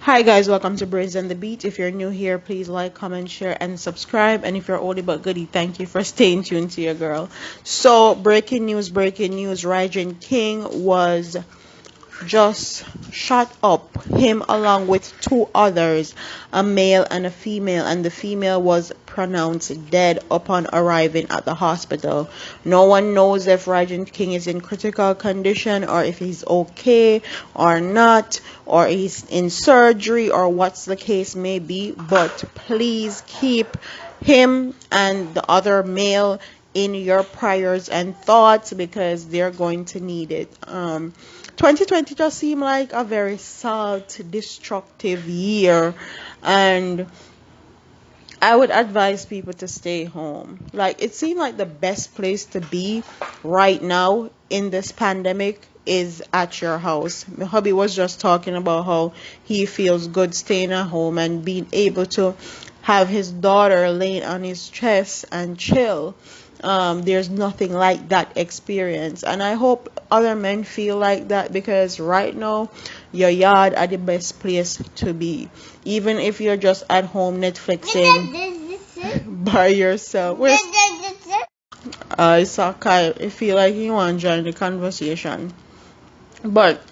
Hi guys, welcome to Brains and the Beat. If you're new here, please like, comment, share, and subscribe. And if you're oldie but goodie, thank you for staying tuned to your girl. So, breaking news, Rygin King was just shot up, him along with two others, a male and a female, and the female was pronounced dead upon arriving at the hospital. No one knows if Rygin King is in critical condition or if he's okay or not, or he's in surgery or what's the case may be, but please keep him and the other male in your prayers and thoughts because they're going to need it. 2020 just seemed like a very salt destructive year, and I would advise people to stay home. Like, it seemed like the best place to be right now in this pandemic is at your house. My hubby was just talking about how he feels good staying at home and being able to have his daughter laying on his chest and chill. There's nothing like that experience, and I hope other men feel like that, because right now your yard are the best place to be, even if you're just at home Netflixing by yourself. I saw Kai. I feel like he want to join the conversation, but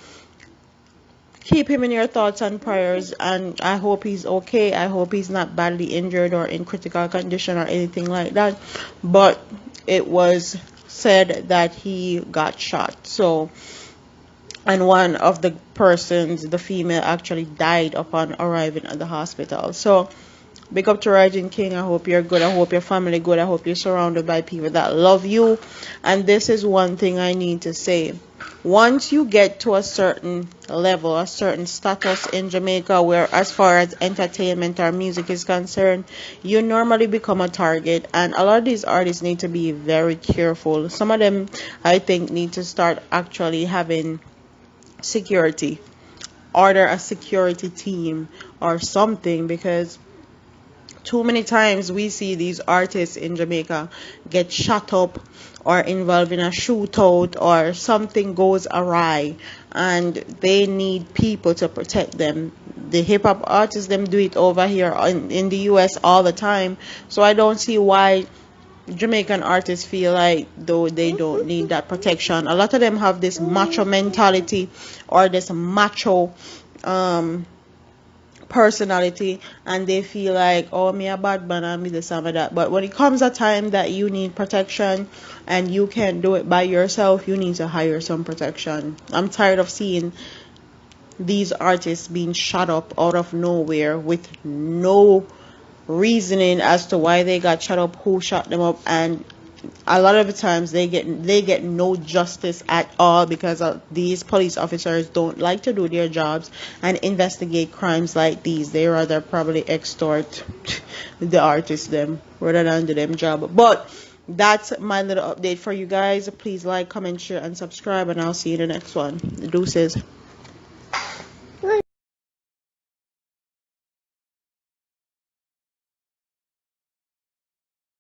keep him in your thoughts and prayers, and I hope he's okay. I hope he's not badly injured or in critical condition or anything like that, but it was said that he got shot. So, and one of the persons, the female, actually died upon arriving at the hospital. So big up to Rygin King. I hope you're good. I hope your family good. I hope you're surrounded by people that love you. And this is one thing I need to say. Once you get to a certain level, a certain status in Jamaica, where as far as entertainment or music is concerned, you normally become a target. And a lot of these artists need to be very careful. Some of them, I think, need to start actually having security, order a security team or something, because too many times we see these artists in Jamaica get shot up or involved in a shootout or something goes awry, and they need people to protect them. The hip hop artists, them do it over here in the US all the time. So I don't see why Jamaican artists feel like though they don't need that protection. A lot of them have this macho mentality or this macho personality, and they feel like, oh, me a bad man and me this and that. But when it comes a time that you need protection and you can't do it by yourself, you need to hire some protection. I'm tired of seeing these artists being shot up out of nowhere with no reasoning as to why they got shot up, who shot them up, and a lot of the times they get no justice at all, because these police officers don't like to do their jobs and investigate crimes like these. They rather probably extort the artists them rather than do them job. But that's my little update for you guys. Please like, comment, share, and subscribe, and I'll see you in the next one. Deuces.